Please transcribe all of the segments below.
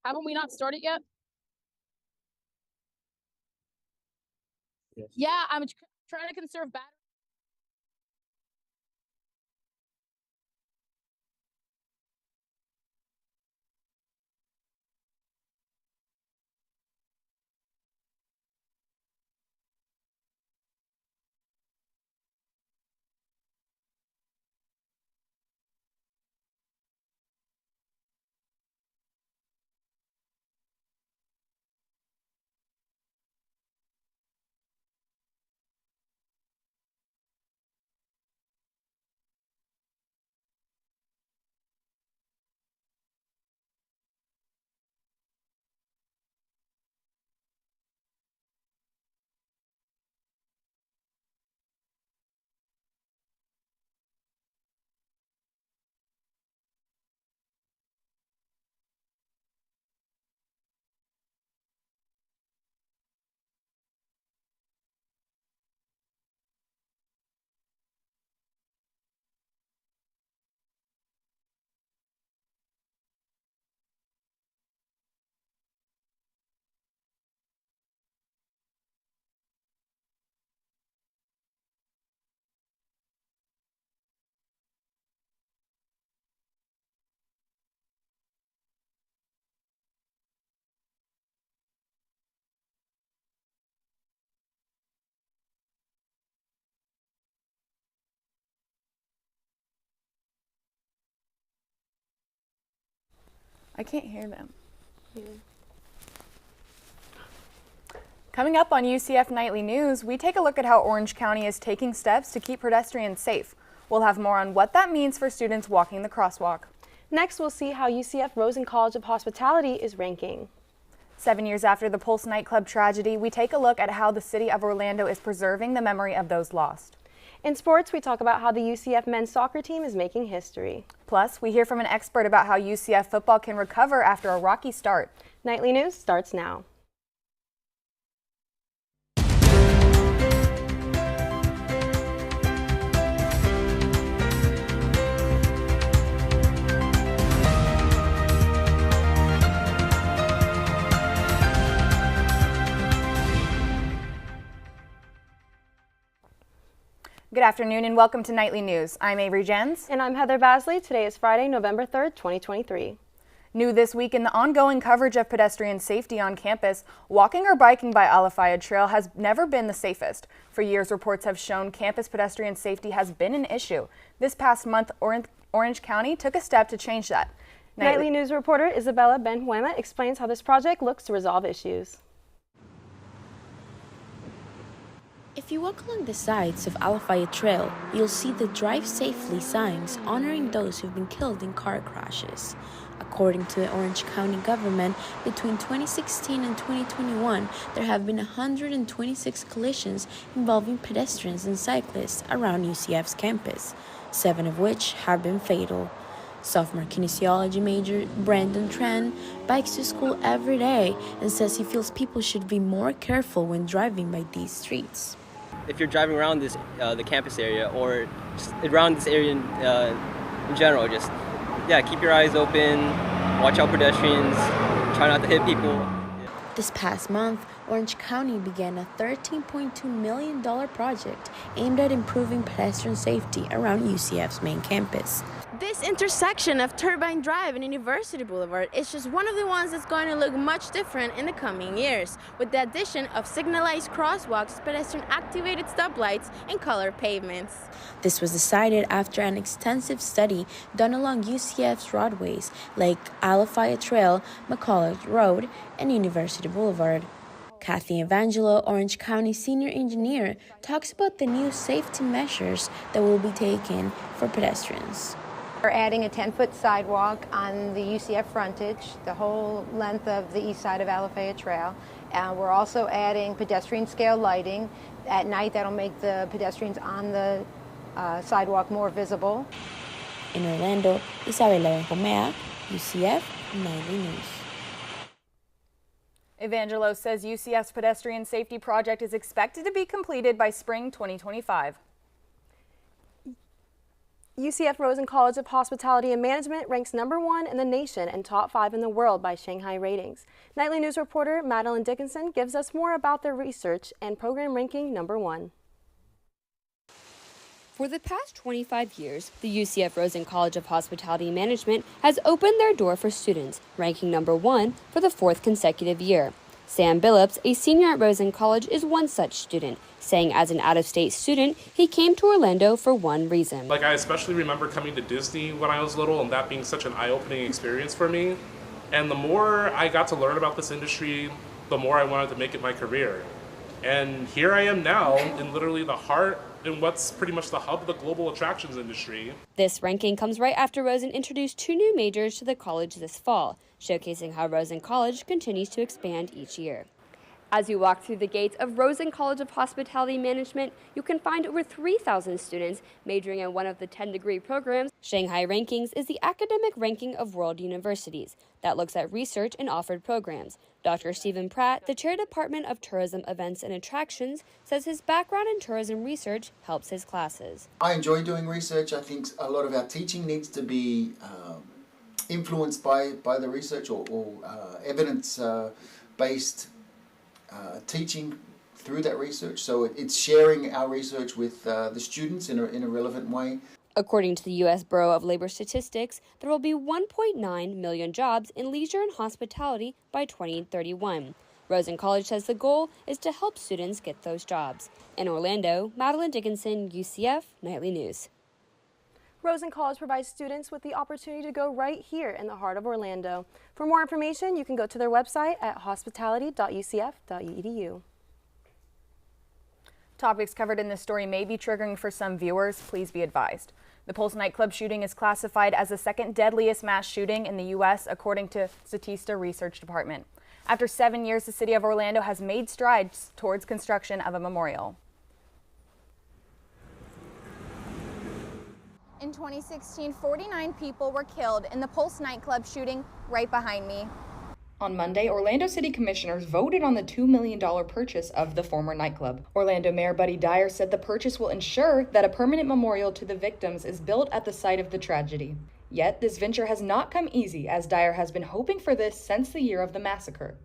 Haven't we not started yet? Yes. Yeah, I'm trying to conserve battery. I can't hear them. Coming up on UCF Nightly News, we take a look at how Orange County is taking steps to keep pedestrians safe. We'll have more on what that means for students walking the crosswalk. Next, we'll see how UCF Rosen College of Hospitality is ranking. 7 years after the Pulse nightclub tragedy, we take a look at how the city of Orlando is preserving the memory of those lost. In sports, we talk about how the UCF men's soccer team is making history. Plus, we hear from an expert about how UCF football can recover after a rocky start. Nightly News starts now. Good afternoon and welcome to Nightly News. I'm Avery Joens. And I'm Heather Basley. Today is Friday, November 3rd, 2023. New this week in the ongoing coverage of pedestrian safety on campus, walking or biking by Afraa Trail has never been the safest. For years, reports have shown campus pedestrian safety has been an issue. This past month, Orange County took a step to change that. Nightly News reporter Isabella Benhuema explains how this project looks to resolve issues. If you walk along the sides of Afraa Trail, you'll see the Drive Safely signs honoring those who've been killed in car crashes. According to the Orange County government, between 2016 and 2021, there have been 126 collisions involving pedestrians and cyclists around UCF's campus, 7 of which have been fatal. Sophomore kinesiology major Brandon Tran bikes to school every day and says he feels people should be more careful when driving by these streets. If you're driving around this the campus area or just around this area in general, just keep your eyes open, watch out pedestrians, try not to hit people. This past month, Orange County began a $13.2 million project aimed at improving pedestrian safety around UCF's main campus. This intersection of Turbine Drive and University Boulevard is just one of the ones that's going to look much different in the coming years, with the addition of signalized crosswalks, pedestrian-activated stoplights, and colored pavements. This was decided after an extensive study done along UCF's roadways like Afraa Trail, McCulloch Road, and University Boulevard. Kathy Evangelo, Orange County senior engineer, talks about the new safety measures that will be taken for pedestrians. We're adding a 10-foot sidewalk on the UCF frontage, the whole length of the east side of Afraa Trail. We're also adding pedestrian scale lighting. At night, that'll make the pedestrians on the sidewalk more visible. In Orlando, Isabella Benjumea, UCF Knightly News. Evangelo says UCF's pedestrian safety project is expected to be completed by spring 2025. UCF Rosen College of Hospitality and Management ranks #1 in the nation and top 5 in the world by Shanghai ratings. Nightly News reporter Madeline Dickinson gives us more about their research and program ranking #1. For the past 25 years, the UCF Rosen College of Hospitality and Management has opened their door for students, ranking #1 for the 4th consecutive year. Sam Billups, a senior at Rosen College, is one such student, saying as an out-of-state student, he came to Orlando for one reason. I especially remember coming to Disney when I was little and that being such an eye-opening experience for me. And the more I got to learn about this industry, the more I wanted to make it my career. And here I am now in literally the heart in what's pretty much the hub of the global attractions industry. This ranking comes right after Rosen introduced 2 new majors to the college this fall, showcasing how Rosen College continues to expand each year. As you walk through the gates of Rosen College of Hospitality Management, you can find over 3,000 students majoring in one of the 10-degree programs. Shanghai Rankings is the academic ranking of world universities that looks at research and offered programs. Dr. Stephen Pratt, the chair Department of Tourism Events and Attractions, says his background in tourism research helps his classes. I enjoy doing research. I think a lot of our teaching needs to be influenced by the research or evidence-based teaching through that research. So it's sharing our research with the students in a relevant way. According to the U.S. Bureau of Labor Statistics, there will be 1.9 million jobs in leisure and hospitality by 2031. Rosen College says the goal is to help students get those jobs. In Orlando, Madeline Dickinson, UCF Nightly News. Rosen College provides students with the opportunity to go right here in the heart of Orlando. For more information, you can go to their website at hospitality.ucf.edu. Topics covered in this story may be triggering for some viewers. Please be advised. The Pulse nightclub shooting is classified as the 2nd deadliest mass shooting in the U.S., according to Statista Research Department. After 7 years, the city of Orlando has made strides towards construction of a memorial. In 2016, 49 people were killed in the Pulse nightclub shooting right behind me. On Monday, Orlando City Commissioners voted on the $2 million purchase of the former nightclub. Orlando Mayor Buddy Dyer said the purchase will ensure that a permanent memorial to the victims is built at the site of the tragedy. Yet, this venture has not come easy, as Dyer has been hoping for this since the year of the massacre.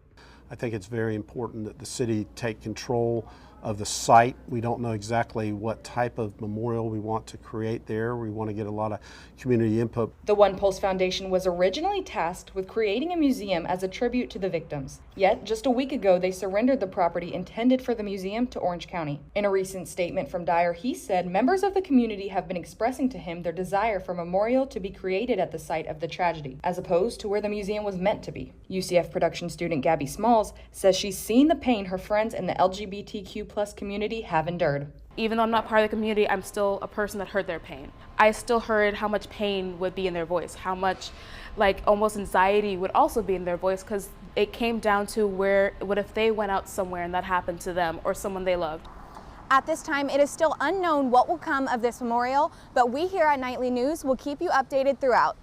I think it's very important that the city take control of the site. We don't know exactly what type of memorial we want to create there. We want to get a lot of community input. The One Pulse Foundation was originally tasked with creating a museum as a tribute to the victims. Yet, just a week ago, they surrendered the property intended for the museum to Orange County. In a recent statement from Dyer, he said members of the community have been expressing to him their desire for a memorial to be created at the site of the tragedy, as opposed to where the museum was meant to be. UCF production student Gabby Smalls says she's seen the pain her friends in the LGBTQ+ community have endured. Even though I'm not part of the community, I'm still a person that heard their pain. I still heard how much pain would be in their voice, how much almost anxiety would also be in their voice, because it came down to what if they went out somewhere and that happened to them or someone they loved. At this time, it is still unknown what will come of this memorial, but we here at Nightly News will keep you updated throughout.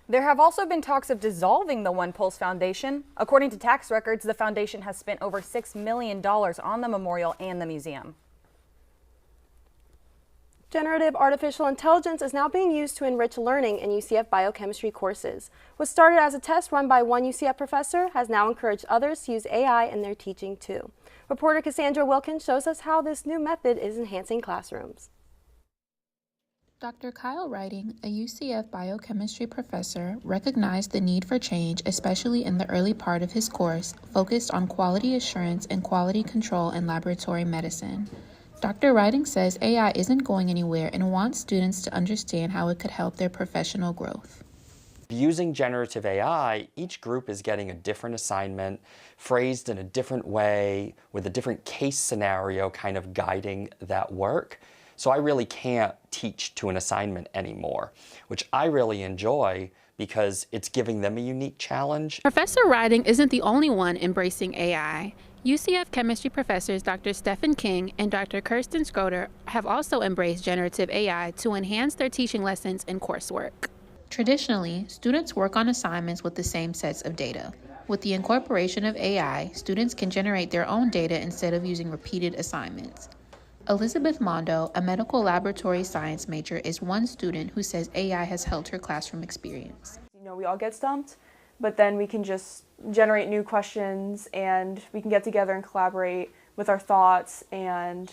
There have also been talks of dissolving the One Pulse Foundation. According to tax records, the foundation has spent over $6 million on the memorial and the museum. Generative artificial intelligence is now being used to enrich learning in UCF biochemistry courses. What started as a test run by one UCF professor has now encouraged others to use AI in their teaching too. Reporter Cassandra Wilkins shows us how this new method is enhancing classrooms. Dr. Kyle Writing, a UCF biochemistry professor, recognized the need for change, especially in the early part of his course, focused on quality assurance and quality control in laboratory medicine. Dr. Writing says AI isn't going anywhere and wants students to understand how it could help their professional growth. Using generative AI, each group is getting a different assignment, phrased in a different way, with a different case scenario kind of guiding that work. So I really can't teach to an assignment anymore, which I really enjoy because it's giving them a unique challenge. Professor Writing isn't the only one embracing AI. UCF chemistry professors Dr. Stephen King and Dr. Kirsten Schroeder have also embraced generative AI to enhance their teaching lessons and coursework. Traditionally, students work on assignments with the same sets of data. With the incorporation of AI, students can generate their own data instead of using repeated assignments. Elizabeth Mondo, a medical laboratory science major, is one student who says AI has helped her classroom experience. We all get stumped, but then we can just generate new questions and we can get together and collaborate with our thoughts, and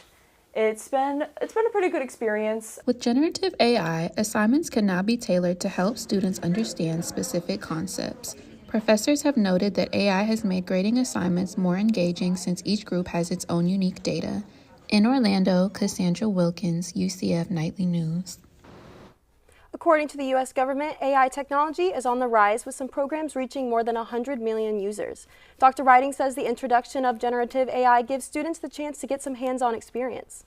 it's been a pretty good experience. With generative AI, assignments can now be tailored to help students understand specific concepts. Professors have noted that AI has made grading assignments more engaging since each group has its own unique data. In Orlando, Cassandra Wilkins, UCF Nightly News. According to the U.S. government, AI technology is on the rise with some programs reaching more than 100 million users. Dr. Riding says the introduction of generative AI gives students the chance to get some hands-on experience.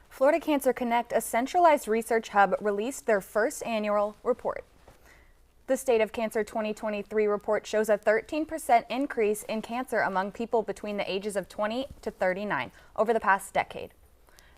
Florida Cancer Connect, a centralized research hub, released their first annual report. The State of Cancer 2023 report shows a 13% increase in cancer among people between the ages of 20 to 39 over the past decade.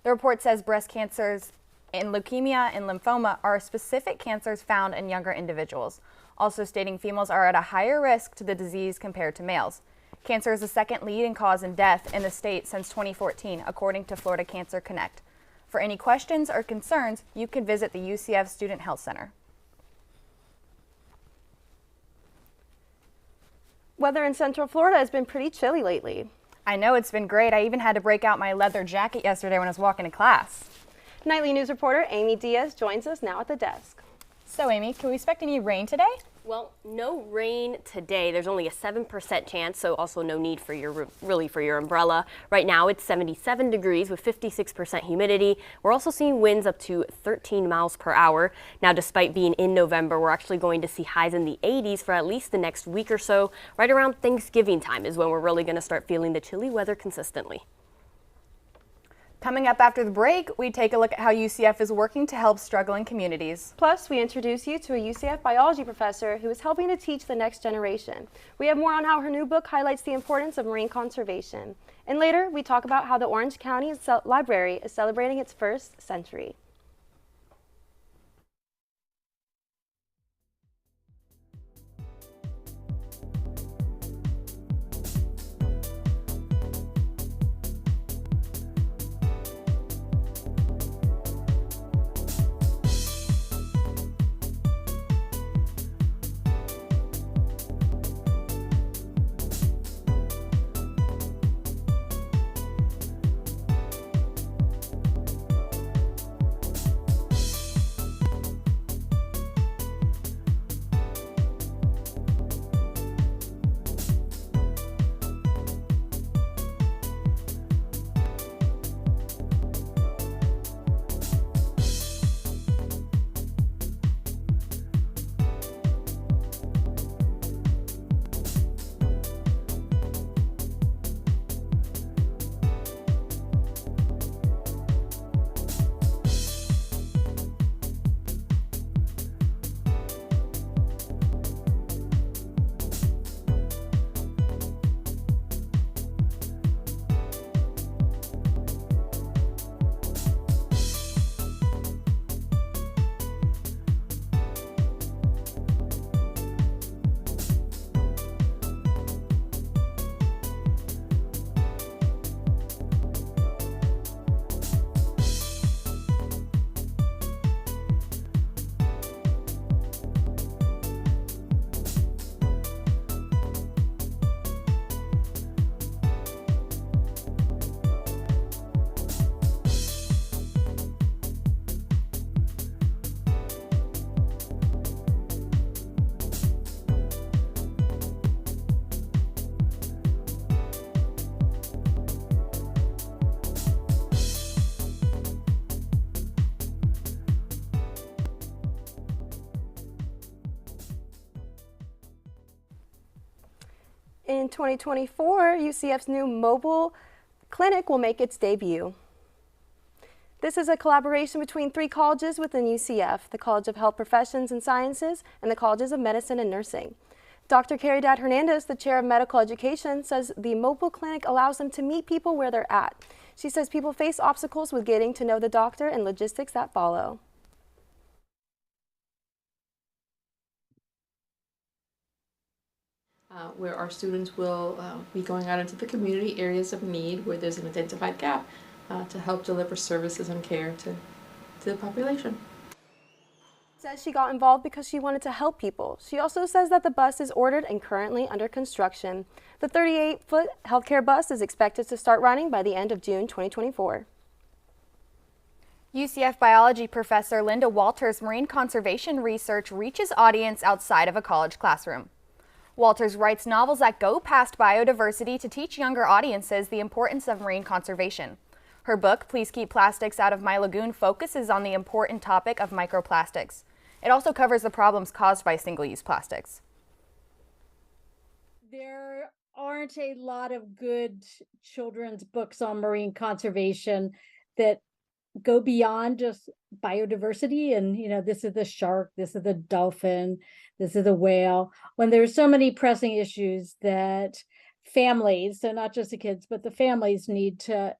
The report says breast cancers and leukemia and lymphoma are specific cancers found in younger individuals, also stating females are at a higher risk to the disease compared to males. Cancer is the second leading cause in death in the state since 2014, according to Florida Cancer Connect. For any questions or concerns, you can visit the UCF Student Health Center. Weather in Central Florida has been pretty chilly lately. I know, it's been great. I even had to break out my leather jacket yesterday when I was walking to class. Nightly News reporter Amy Diaz joins us now at the desk. So Amy, can we expect any rain today? Well, no rain today. There's only a 7% chance, so also no need for your umbrella. Right now it's 77 degrees with 56% humidity. We're also seeing winds up to 13 miles per hour. Now, despite being in November, we're actually going to see highs in the 80s for at least the next week or so. Right around Thanksgiving time is when we're really going to start feeling the chilly weather consistently. Coming up after the break, we take a look at how UCF is working to help struggling communities. Plus, we introduce you to a UCF biology professor who is helping to teach the next generation. We have more on how her new book highlights the importance of marine conservation. And later, we talk about how the Orange County Library is celebrating its first century. In 2024, UCF's new mobile clinic will make its debut. This is a collaboration between 3 colleges within UCF, the College of Health Professions and Sciences and the Colleges of Medicine and Nursing. Dr. Caridad Hernandez, the chair of medical education, says the mobile clinic allows them to meet people where they're at. She says people face obstacles with getting to know the doctor and logistics that follow. where our students will be going out into the community areas of need where there's an identified gap to help deliver services and care to the population. Says she got involved because she wanted to help people. She also says that the bus is ordered and currently under construction. The 38-foot healthcare bus is expected to start running by the end of June 2024. UCF biology professor Linda Walters' marine conservation research reaches audience outside of a college classroom. Walters writes novels that go past biodiversity to teach younger audiences the importance of marine conservation. Her book, Please Keep Plastics Out of My Lagoon, focuses on the important topic of microplastics. It also covers the problems caused by single-use plastics. There aren't a lot of good children's books on marine conservation that go beyond just biodiversity and, you know, this is the shark, this is the dolphin, this is the whale, when there's so many pressing issues that families, so not just the kids, but the families need to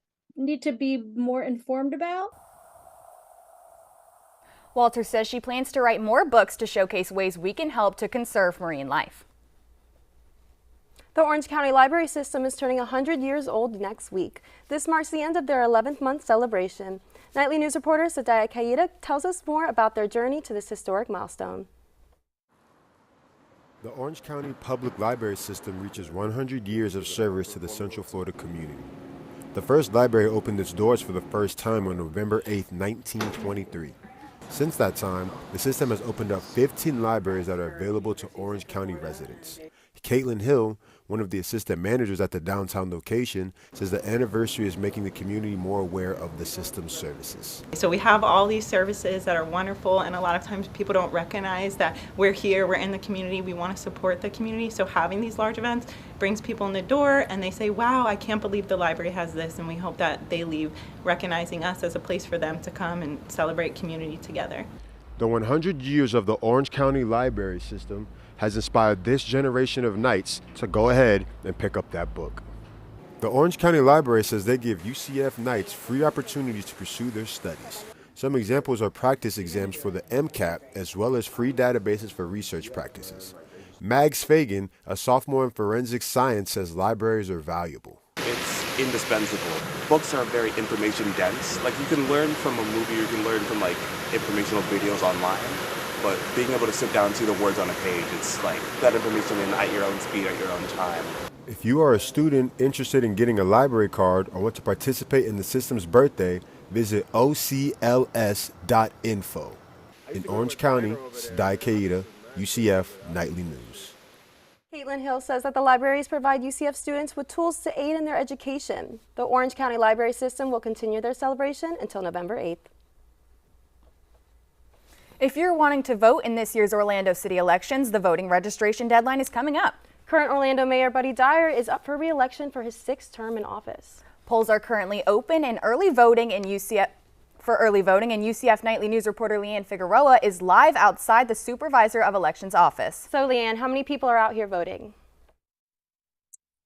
be more informed about. Walters says she plans to write more books to showcase ways we can help to conserve marine life. The Orange County Library System is turning 100 years old next week. This marks the end of their 11th month celebration. Nightly News reporter Sadaya Kaida tells us more about their journey to this historic milestone. The Orange County Public Library System reaches 100 years of service to the Central Florida community. The first library opened its doors for the first time on November 8, 1923. Since that time, the system has opened up 15 libraries that are available to Orange County residents. Caitlin Hill, one of the assistant managers at the downtown location, says the anniversary is making the community more aware of the system's services. So we have all these services that are wonderful, and a lot of times people don't recognize that we're here, we're in the community, we want to support the community. So having these large events brings people in the door and they say, wow, I can't believe the library has this, and we hope that they leave recognizing us as a place for them to come and celebrate community together. The 100 years of the Orange County Library System has inspired this generation of Knights to go ahead and pick up that book. The Orange County Library says they give UCF Knights free opportunities to pursue their studies. Some examples are practice exams for the MCAT, as well as free databases for research practices. Mags Fagan, a sophomore in forensic science, says libraries are valuable. It's indispensable. Books are very information dense. Like, you can learn from a movie, you can learn from like informational videos online, but being able to sit down and see the words on a page, it's like that information in at your own speed, at your own time. If you are a student interested in getting a library card or want to participate in the system's birthday, visit ocls.info. In Orange County, Sadai Kaida, UCF Nightly News. Caitlin Hill says that the libraries provide UCF students with tools to aid in their education. The Orange County Library System will continue their celebration until November 8th. If you're wanting to vote in this year's Orlando city elections, the voting registration deadline is coming up. Current Orlando Mayor Buddy Dyer is up for re-election for his 6th term in office. Polls are currently open and early voting in UCF Nightly News reporter Leeann Figueroa is live outside the Supervisor of Elections office. So Leeann, how many people are out here voting?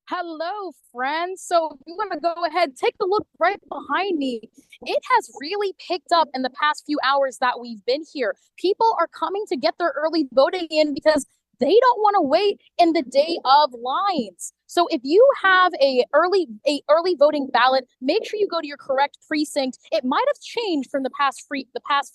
Hello, friends. So if you want to go ahead, take a look right behind me. It has really picked up in the past few hours that we've been here. People are coming to get their early voting in because they don't want to wait in the day of lines. So if you have a early voting ballot, make sure you go to your correct precinct. It might have changed from the past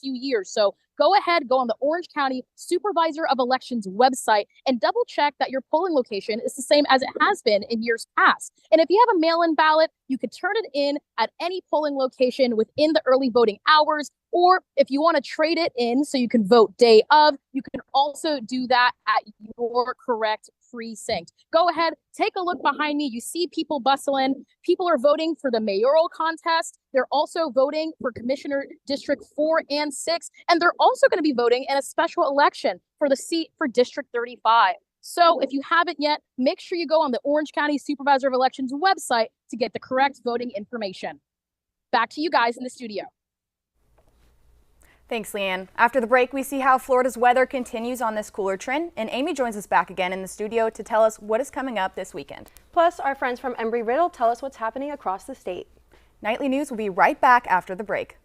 few years. So go ahead, go on the Orange County Supervisor of Elections website and double check that your polling location is the same as it has been in years past. And if you have a mail-in ballot, you could turn it in at any polling location within the early voting hours. Or if you want to trade it in so you can vote day of, you can also do that at your correct precinct. Go ahead, take a look behind me. You see people bustling. People are voting for the mayoral contest. They're also voting for Commissioner District 4 and 6. And they're also going to be voting in a special election for the seat for District 35. So if you haven't yet, make sure you go on the Orange County Supervisor of Elections website to get the correct voting information. Back to you guys in the studio. Thanks, Leeann. After the break, we see how Florida's weather continues on this cooler trend, and Amy joins us back again in the studio to tell us what is coming up this weekend. Plus, our friends from Embry-Riddle tell us what's happening across the state. Nightly News will be right back after the break.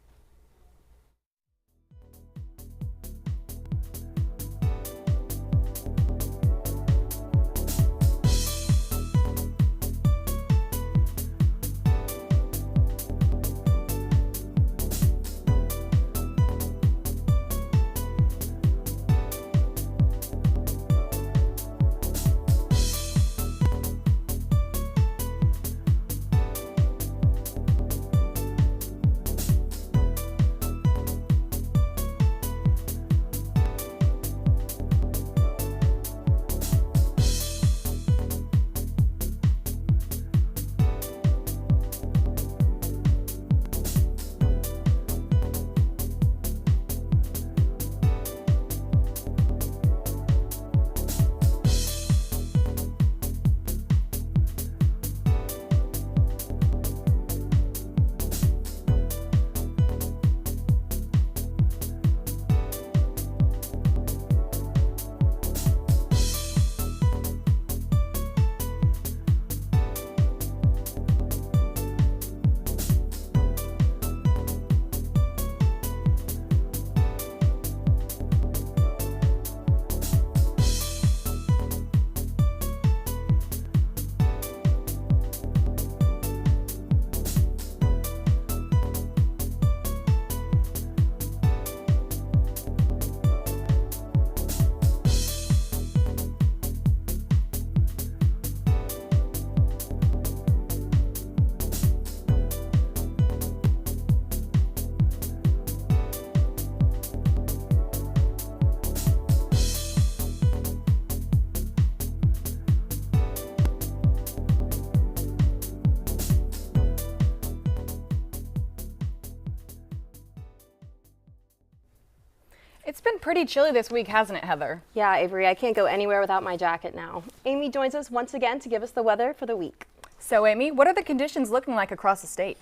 It's been pretty chilly this week, hasn't it, Heather? Yeah, Avery, I can't go anywhere without my jacket now. Amy joins us once again to give us the weather for the week. So, Amy, what are the conditions looking like across the state?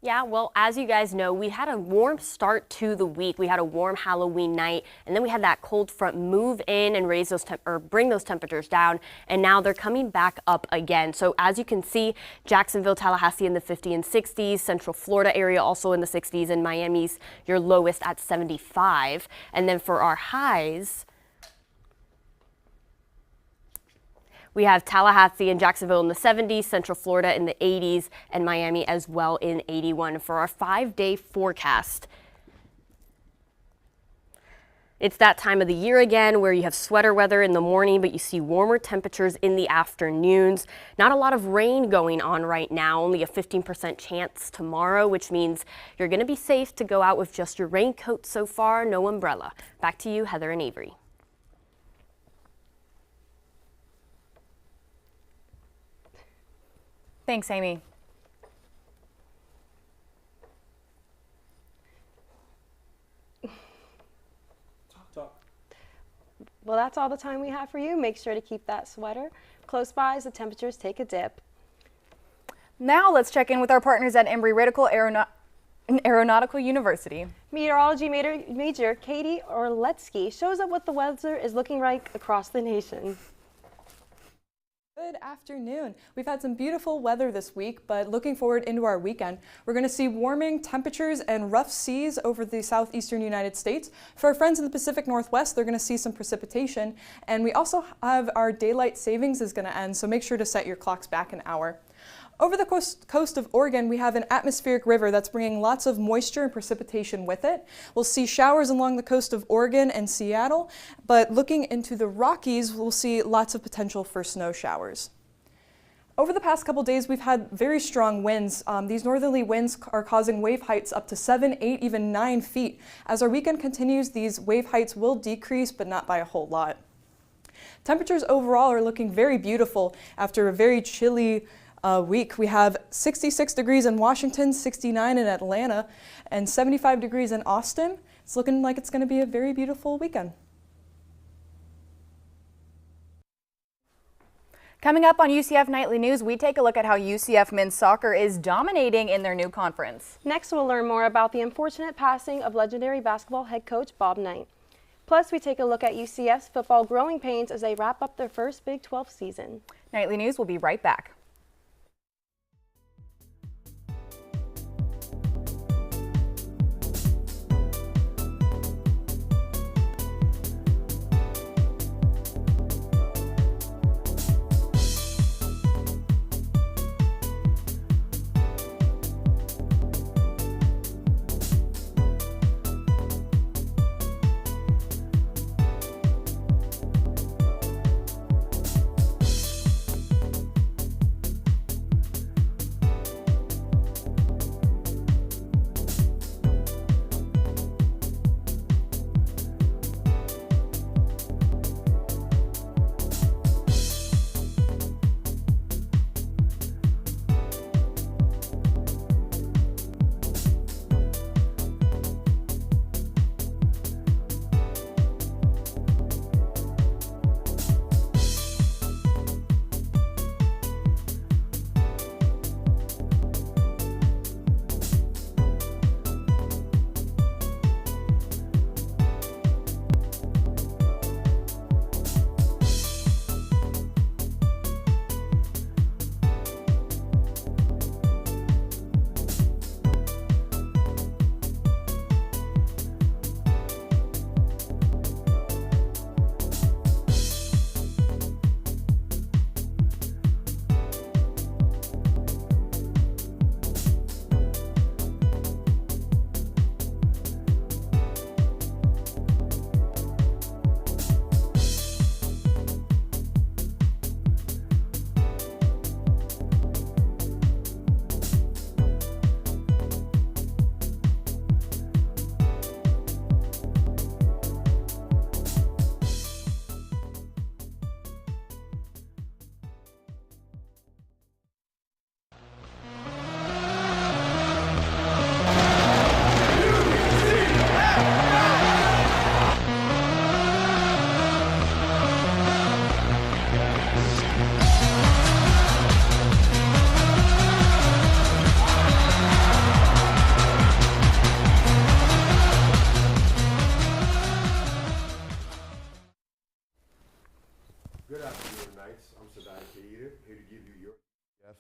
Yeah, well, as you guys know, we had a warm start to the week. We had a warm Halloween night, and then we had that cold front move in and raise those bring those temperatures down, and now they're coming back up again. So as you can see, Jacksonville, Tallahassee in the 50s and 60s, Central Florida area also in the 60s, and Miami's your lowest at 75. And then for our highs, we have Tallahassee and Jacksonville in the 70s, Central Florida in the 80s, and Miami as well in 81. For our 5-day forecast, it's that time of the year again where you have sweater weather in the morning, but you see warmer temperatures in the afternoons. Not a lot of rain going on right now, only a 15% chance tomorrow, which means you're going to be safe to go out with just your raincoat so far, no umbrella. Back to you, Heather and Avery. Thanks, Amy. Well, that's all the time we have for you. Make sure to keep that sweater close by as the temperatures take a dip. Now let's check in with our partners at Embry-Riddle Aeronautical University. Meteorology major Katie Orletsky shows up what the weather is looking like across the nation. Good afternoon. We've had some beautiful weather this week, but looking forward into our weekend, we're going to see warming temperatures and rough seas over the southeastern United States. For our friends in the Pacific Northwest, they're going to see some precipitation, and we also have our daylight savings is going to end, so make sure to set your clocks back an hour. Over the coast of Oregon, we have an atmospheric river that's bringing lots of moisture and precipitation with it. We'll see showers along the coast of Oregon and Seattle, but looking into the Rockies, we'll see lots of potential for snow showers. Over the past couple days, we've had very strong winds. These northerly winds are causing wave heights up to 7, 8, even 9 feet. As our weekend continues, these wave heights will decrease, but not by a whole lot. Temperatures overall are looking very beautiful after a very chilly week. We have 66 degrees in Washington, 69 in Atlanta, and 75 degrees in Austin. It's looking like it's going to be a very beautiful weekend. Coming up on UCF Nightly News, we take a look at how UCF men's soccer is dominating in their new conference. Next, we'll learn more about the unfortunate passing of legendary basketball head coach Bob Knight. Plus, we take a look at UCF's football growing pains as they wrap up their first Big 12 season. Nightly News will be right back.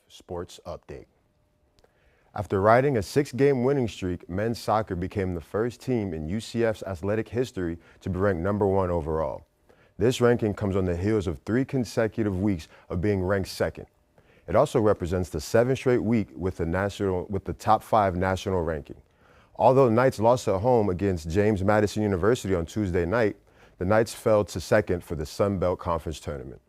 Sports Update. After riding a 6-game winning streak, men's soccer became the first team in UCF's athletic history to be ranked #1 overall. This ranking comes on the heels of 3 consecutive weeks of being ranked second. It also represents the 7th straight week with the top 5 national ranking. Although the Knights lost at home against James Madison University on Tuesday night, the Knights fell to second for the Sun Belt Conference Tournament.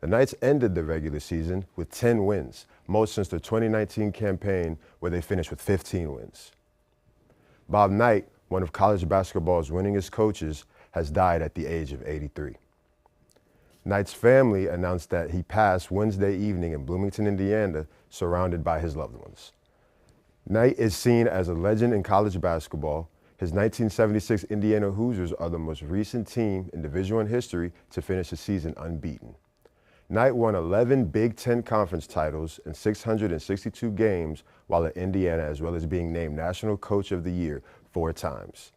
The Knights ended the regular season with 10 wins, most since the 2019 campaign where they finished with 15 wins. Bob Knight, one of college basketball's winningest coaches, has died at the age of 83. Knight's family announced that he passed Wednesday evening in Bloomington, Indiana, surrounded by his loved ones. Knight is seen as a legend in college basketball. His 1976 Indiana Hoosiers are the most recent team in Division I history to finish the season unbeaten. Knight won 11 Big Ten Conference titles in 662 games while at Indiana, as well as being named National Coach of the Year 4 times.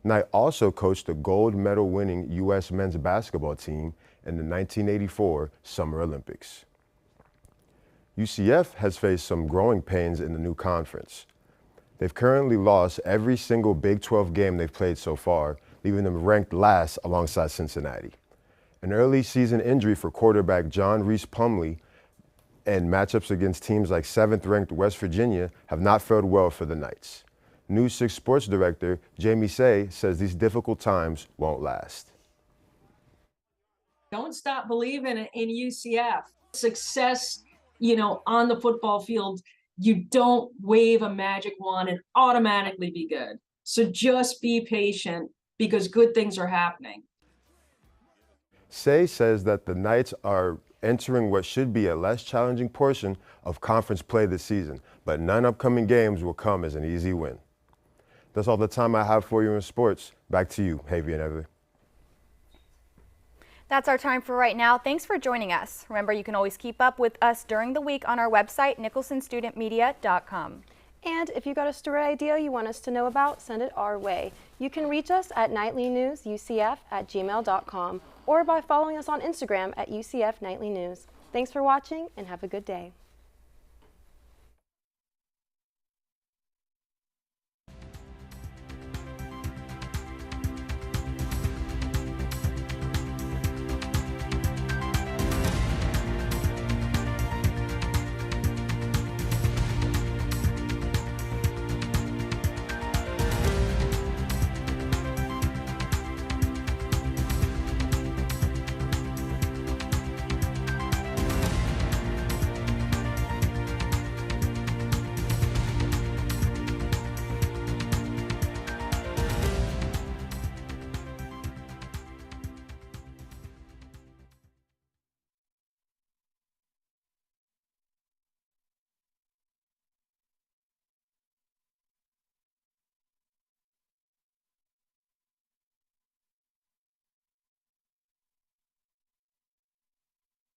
Knight also coached the gold medal winning U.S. men's basketball team in the 1984 Summer Olympics. UCF has faced some growing pains in the new conference. They've currently lost every single Big 12 game they've played so far, leaving them ranked last alongside Cincinnati. An early season injury for quarterback John Reese Plumlee and matchups against teams like 7th-ranked West Virginia have not fared well for the Knights. News 6 sports director Jamie Say says these difficult times won't last. Don't stop believing in UCF. Success, on the football field, you don't wave a magic wand and automatically be good. So just be patient because good things are happening. Say says that the Knights are entering what should be a less challenging portion of conference play this season, but none upcoming games will come as an easy win. That's all the time I have for you in sports. Back to you, Avery and Avery. That's our time for right now. Thanks for joining us. Remember, you can always keep up with us during the week on our website, nicholsonstudentmedia.com. And if you got a story idea you want us to know about, send it our way. You can reach us at nightlynewsucf@gmail.com or by following us on Instagram at UCF Nightly News. Thanks for watching and have a good day.